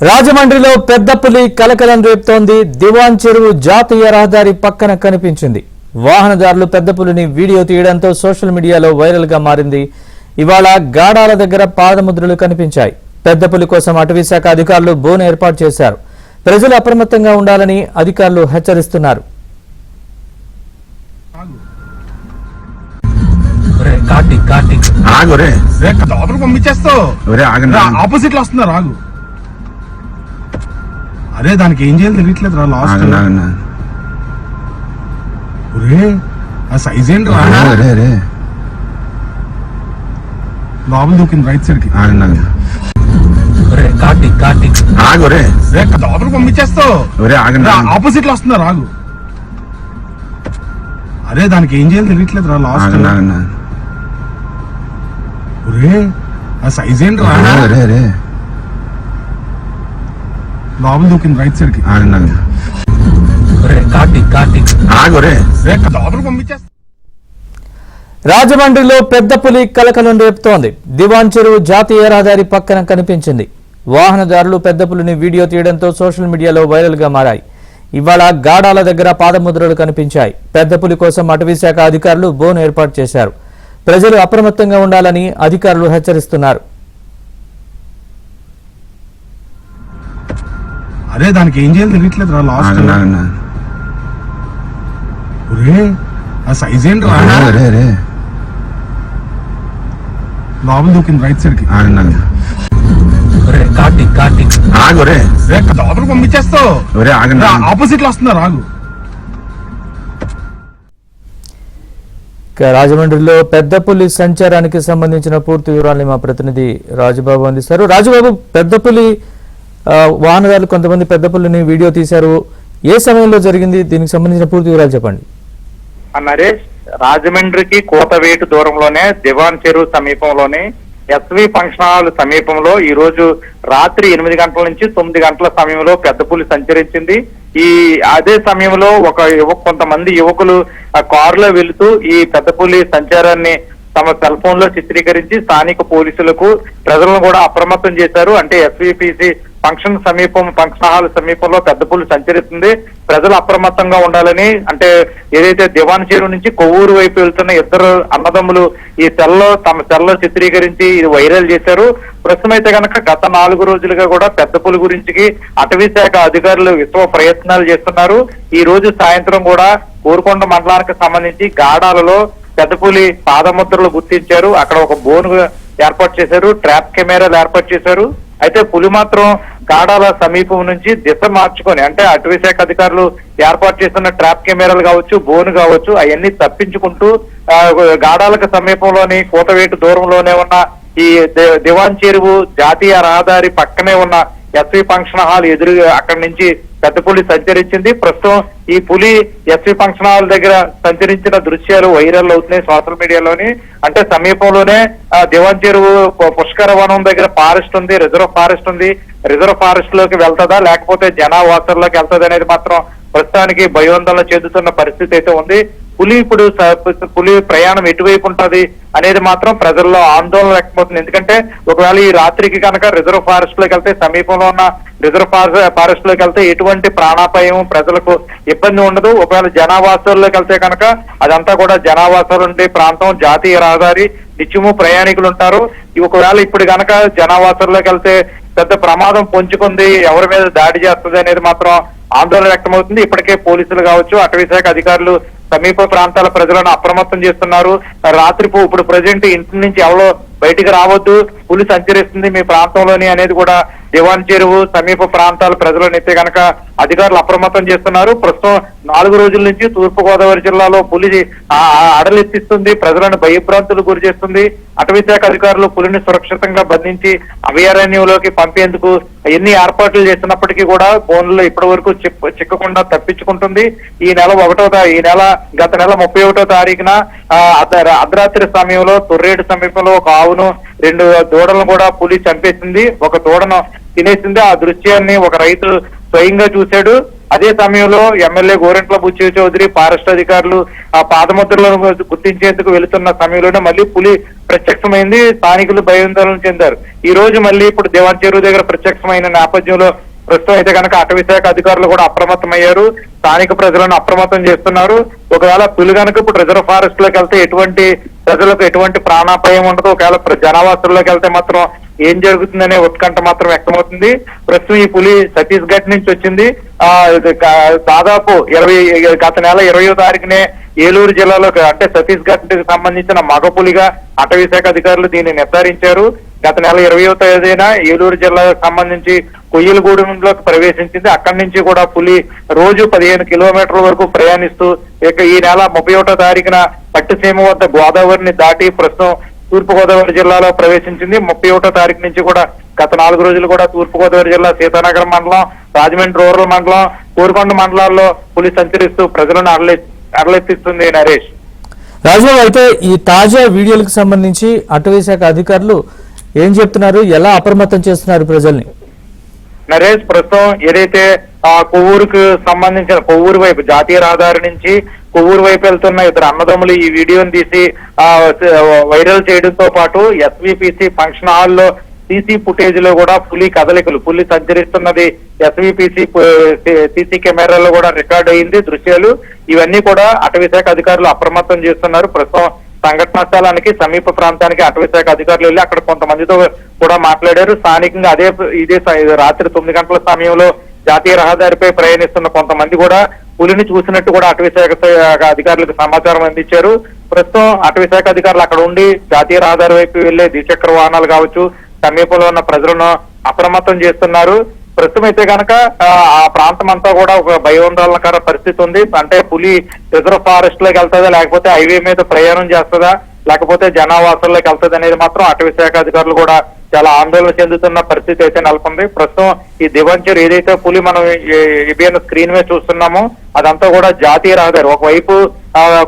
రాజమండ్రిలో పెద్ద పులి కలకలం రేపుతోంది. దివాన్ చెరువు జాతీయ రహదారి పక్కన కనిపించింది. వాహనదారులు పెద్ద పులిని వీడియో తీయడంతో సోషల్ మీడియాలో వైరల్ గా మారింది. ఇవాళ గాడాల దగ్గర పాదముద్రలు కనిపించాయి. పెద్ద పులి కోసం అటవీ శాఖ అధికారులు బోను ఏర్పాటు చేశారు. ప్రజలు అప్రమత్తంగా ఉండాలని అధికారులు హెచ్చరిస్తున్నారు. ఆపోజిట్ లో వస్తున్నారు ఆగు. అరే దానికి ఏం చేయాలి తెలియట్లేదు రా. లాస్ట్ ఆ సైజ్ ఏంటి రా. లోపల దూకింది రైట్ సైడ్ కి. లోపల పంపించేస్తావు. ఆపోజిట్ లో వస్తున్నారు ఆగు. అరే దానికి ఏం చేయాలి తెలియట్లేదు రా. లాస్ట్ ఆ సైజ్ ఏంటి రా. లోపల దూకింది రైట్ సైడ్ కి. రాజమండ్రిలో పెద్ద పులి కలకలం రేపుతోంది. దివాన్ చెరువు జాతీయ రహదారి పక్కన కనిపించింది. వాహనదారులు పెద్ద పులిని వీడియో తీయడంతో సోషల్ మీడియాలో వైరల్ గా మారాయి. ఇవాళ గాడాల దగ్గర పాదముద్రలు కనిపించాయి. పెద్ద పులి కోసం అటవీ శాఖ అధికారులు బోను ఏర్పాటు చేశారు. ప్రజలు అప్రమత్తంగా ఉండాలని అధికారులు హెచ్చరిస్తున్నారు. అరే దానికి ఏం చేయాలి తెలియట్లేదు రా. లాస్ట్ ఆ సైజ్ ఏంటి రా. లోపల దూకింది రైట్ సైడ్ కి. లోపల పంపించేస్తావు. ఆపోజిట్ లో వస్తున్నారు ఆగు. రాజమండ్రిలో పెద్ద పులి సంచారానికి సంబంధించిన పూర్తి వివరాలను మా ప్రతినిధి రాజుబాబు అందిస్తారు. రాజుబాబు, పెద్ద పులి వాహనదారులు కొంతమంది పెద్ద పులిని వీడియో తీశారు. ఏ సమయంలో జరిగింది? దీనికి సంబంధించిన పూర్తి వివరాలు చెప్పండి. నరేష్, రాజమండ్రికి కోతవేటు దూరంలోనే దివాన్ చెరువు సమీపంలోనే ఎస్వి ఫంక్షన్ హాల్ సమీపంలో ఈ రోజు రాత్రి 8 గంటల నుంచి 9 గంటల సమయంలో పెద్ద పులి సంచరించింది. అదే సమయంలో కొంతమంది యువకులు ఆ కారులో వెళుతూ ఈ పెద్ద పులి సంచారాన్ని తమ సెల్ ఫోన్ లో చిత్రీకరించి స్థానిక పోలీసులకు ప్రజలను కూడా అప్రమత్తం చేశారు. అంటే ఎస్విపిసి ఫంక్షన్ హాల్ సమీపంలో పెద్ద పులి సంచరిస్తుంది, ప్రజలు అప్రమత్తంగా ఉండాలని, అంటే ఏదైతే దివాన్ చెరువు నుంచి కొవ్వూరు వైపు వెళ్తున్న ఇద్దరు అన్నదమ్ములు ఈ తమ సెల్లో చిత్రీకరించి ఇది వైరల్ చేశారు. ప్రస్తుతం అయితే కనుక గత 4 రోజులుగా కూడా పెద్ద పులి గురించి అటవీ శాఖ అధికారులు విశ్వ ప్రయత్నాలు చేస్తున్నారు. ఈ రోజు సాయంత్రం కూడా కోరుకొండ మండలానికి సంబంధించి గాడాలలో పెద్ద పులి పాదముద్రలు గుర్తించారు. అక్కడ ఒక బోను ఏర్పాటు చేశారు, ట్రాప్ కెమెరాలు ఏర్పాటు చేశారు. అయితే పులి మాత్రం గాడాల సమీపం నుంచి దిశ మార్చుకొని, అంటే అటవీ శాఖ అధికారులు ఏర్పాటు చేస్తున్న ట్రాప్ కెమెరాలు కావచ్చు, బోను కావచ్చు, అవన్నీ తప్పించుకుంటూ గాడాలకు సమీపంలోని కోతవేటు దూరంలోనే ఉన్న ఈ దివాన్ చెరువు జాతీయ రహదారి పక్కనే ఉన్న ఎస్వి ఫంక్షన్ హాల్ ఎదురుగా అక్కడి నుంచి పెద్ద పులి సంచరించింది. ప్రస్తుతం ఈ పులి ఎస్వి ఫంక్షన్ హాల్ దగ్గర సంచరించిన దృశ్యాలు వైరల్ అవుతున్నాయి సోషల్ మీడియాలోని. అంటే సమీపంలోనే దివాన్ చెరువు పుష్కర వనం దగ్గర ఫారెస్ట్ ఉంది, రిజర్వ్ ఫారెస్ట్ ఉంది. రిజర్వ్ ఫారెస్ట్ లోకి వెళ్తుందా లేకపోతే జనావాసంలోకి వెళ్తుంది అనేది మాత్రం ప్రస్తుతానికి భయోందోళన చెందుతున్న పరిస్థితి అయితే ఉంది. పులి ప్రయాణం ఎటువైపు ఉంటది అనేది మాత్రం ప్రజల్లో ఆందోళన వ్యక్తమవుతుంది. ఎందుకంటే ఒకవేళ ఈ రాత్రికి కనుక రిజర్వ్ ఫారెస్ట్ లోకి వెళ్తే, సమీపంలో ఉన్న రిజర్వ్ ఫారెస్ట్ లోకి వెళ్తే ఎటువంటి ప్రాణాపాయం, ప్రజలకు ఇబ్బంది ఉండదు. ఒకవేళ జనావాసాల్లోకి వెళ్తే కనుక అదంతా కూడా జనావాసాలు ఉండే ప్రాంతం, జాతీయ రహదారి, నిత్యము ప్రయాణికులు ఉంటారు. ఒకవేళ ఇప్పుడు కనుక జనావాసాల్లోకి వెళ్తే పెద్ద ప్రమాదం పొంచుకుంది, ఎవరి మీద దాడి చేస్తుంది అనేది మాత్రం ఆందోళన వ్యక్తమవుతుంది. ఇప్పటికే పోలీసులు కావచ్చు, అటవీ శాఖ అధికారులు సమీప ప్రాంతాల ప్రజలను అప్రమత్తం చేస్తున్నారు. ఇప్పుడు ప్రజెంట్ ఇంటి నుంచి ఎవరో బయటికి రావద్దు, పులి సంచరిస్తుంది మీ ప్రాంతంలోని అనేది కూడా దివాన్ చెరువు సమీప ప్రాంతాల ప్రజలను అయితే కనుక అధికారులు అప్రమత్తం చేస్తున్నారు. ప్రస్తుతం 4 రోజుల నుంచి తూర్పు గోదావరి జిల్లాలో పులి అడలెత్తిస్తుంది, ప్రజలను భయభ్రాంతులు గురి చేస్తుంది. అటవీ శాఖ అధికారులు పులిని సురక్షితంగా బంధించి అభయారణ్యంలోకి పంపేందుకు ఎన్ని ఏర్పాట్లు చేసినప్పటికీ కూడా బోన్లో ఇప్పటి వరకు చిక్కకుండా తప్పించుకుంటుంది. గత నెల 31వ తారీఖున అర్ధరాత్రి సమయంలో తొర్రేడు సమీపంలో ఒక ఆవును 2 దూడలను కూడా పులి చంపేసింది, ఒక దూడను తినేసింది. ఆ దృశ్యాన్ని ఒక రైతు స్వయంగా చూశాడు. అదే సమయంలో ఎమ్మెల్యే గోరెంట్ల బుచ్చి చౌదరి ఫారెస్ట్ అధికారులు ఆ పాదముద్రలను గుర్తించేందుకు వెళుతున్న సమయంలోనే మళ్ళీ పులి ప్రత్యక్షమైంది. స్థానికులు భయాందోళన చెందారు. ఈ రోజు మళ్ళీ ఇప్పుడు దివాన్ చెరువు దగ్గర ప్రత్యక్షమైన నేపథ్యంలో ప్రస్తుతం అయితే కనుక అటవీ శాఖ అధికారులు కూడా అప్రమత్తమయ్యారు. స్థానిక ప్రజలను అప్రమత్తం చేస్తున్నారు. ఒకవేళ పులి కనుక ఇప్పుడు రిజర్వ్ ఫారెస్ట్ లోకి వెళ్తే ఎటువంటి ప్రజలకు ఎటువంటి ప్రాణాపాయం ఉండదు. ఒకవేళ జనావాసుల్లోకి వెళ్తే మాత్రం ఏం జరుగుతుందనే ఉత్కంఠ మాత్రం వ్యక్తమవుతుంది. ప్రస్తుతం ఈ పులి ఛత్తీస్గఢ్ నుంచి వచ్చింది. దాదాపు గత నెల 20వ తారీఖునే ఏలూరు జిల్లాలో అంటే ఛత్తీస్గఢ్ కి సంబంధించిన మగ పులిగా అటవీ శాఖ అధికారులు దీన్ని నిర్ధారించారు. గత నెల 20వ తేదీన ఏలూరు జిల్లాకు సంబంధించి కొయ్యలగూడెంలోకి ప్రవేశించింది. అక్కడి నుంచి కూడా పులి రోజు 15 కిలోమీటర్ల వరకు ప్రయాణిస్తూ ఇక ఈ నెల 31వ తారీఖున పట్టిసీమ వద్ద గోదావరిని దాటి ప్రస్తుతం తూర్పు గోదావరి జిల్లాలో ప్రవేశించింది. 31వ తారీఖు నుంచి కూడా గత 4 రోజులు కూడా తూర్పు గోదావరి జిల్లా సీతానగరం మండలం, రాజమండ్రి రూరల్ మండలం, కోరుకొండ మండలాల్లో పులి సంచరిస్తూ ప్రజలను అరలెత్తిస్తుంది. నరేష్, రాజు, అయితే ఈ తాజా వీడియోలకు సంబంధించి అటవీ శాఖ అధికారులు ఏం చెప్తున్నారు, ఎలా అప్రమత్తం చేస్తున్నారు ప్రజల్ని? నరేష్, ప్రస్తుతం ఏదైతే కొవ్వూరుకు సంబంధించిన కొవ్వూరు వైపు జాతీయ రహదారి నుంచి కొవ్వూరు వైపు వెళ్తున్న ఇద్దరు అన్నదమ్ములు ఈ వీడియోని తీసి వైరల్ చేయడంతో పాటు ఎస్విపిసి ఫంక్షన్ హాల్లో సీసీ ఫుటేజ్ లో కూడా పులి కదలికలు, పులి సంచరిస్తున్నది ఎస్విపిసి సీసీ కెమెరాలో కూడా రికార్డ్ అయింది దృశ్యాలు. ఇవన్నీ కూడా అటవీ శాఖ అధికారులు అప్రమత్తం చేస్తున్నారు. ప్రస్తుతం సంఘటనా స్థలానికి సమీప ప్రాంతానికి అటవీ శాఖ అధికారులు వెళ్లి అక్కడ కొంతమందితో కూడా మాట్లాడారు. స్థానికంగా ఇదే రాత్రి 9 గంటల సమయంలో జాతీయ రహదారిపై ప్రయాణిస్తున్న కొంతమంది కూడా పులిని చూసినట్టు కూడా అటవీ శాఖ అధికారులకు సమాచారం అందించారు. ప్రస్తుతం అటవీ శాఖ అధికారులు అక్కడ ఉండి జాతీయ రహదారి వైపు వెళ్లే ద్విచక్ర వాహనాలు కావచ్చు, సమీపంలో ఉన్న ప్రజలను అప్రమత్తం చేస్తున్నారు. ప్రస్తుతం అయితే కనుక ఆ ప్రాంతం అంతా కూడా ఒక భయోందోళనకర పరిస్థితి ఉంది. అంటే పులి రిజర్వ్ ఫారెస్ట్ లోకి వెళ్తుందా, లేకపోతే హైవే మీద ప్రయాణం చేస్తుందా, లేకపోతే జనావాసాల్లోకి వెళ్తుంది అనేది మాత్రం అటవీ శాఖ అధికారులు కూడా చాలా ఆందోళన చెందుతున్న పరిస్థితి అయితే నెలకొంది. ప్రస్తుతం ఈ దివాంచర్ ఏదైతే పులి మనం ఏబిఎన్ స్క్రీన్ మీద చూస్తున్నామో అదంతా కూడా జాతీయ రహదారి. ఒకవైపు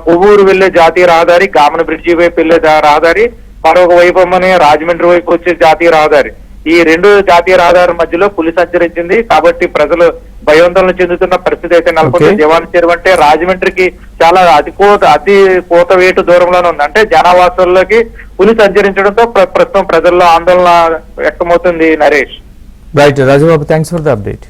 కొవ్వూరు వెళ్లే జాతీయ రహదారి, గామన బ్రిడ్జి వైపు వెళ్లే రహదారి, మరొక వైపు రాజమండ్రి వైపు వచ్చే జాతీయ రహదారి. ఈ 2 జాతీయ రహదారి మధ్యలో పులి సంచరించింది. కాబట్టి ప్రజలు భయోందోళన చెందుతున్న పరిస్థితి అయితే నెలకొంది. దివాన్ చెరువు అంటే రాజమండ్రికి చాలా అతి కోత వేటు దూరంలోనే ఉంది. అంటే జనావాసాల్లోకి పులి సంచరించడంతో ప్రస్తుతం ప్రజల్లో ఆందోళన వ్యక్తమవుతుంది. Naresh, right Rajababu, thanks for the update.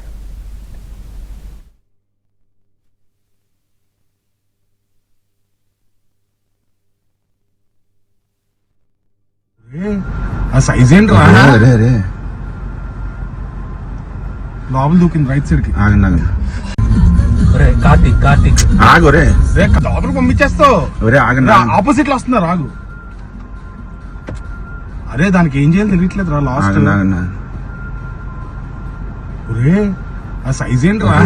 ఆ సైజ్ ఏంట్రా? లోపల దూకింది రైట్ సైడ్ కి. ఆగొరే లోపలికి పంపించేస్తావు. ఆపోజిట్ లో వస్తున్నారు, ఆగు. అరే దానికి ఏం చేయాలి తెలియట్లేదు రా లాస్ట్. ఆ సైజ్ ఏంట్రా?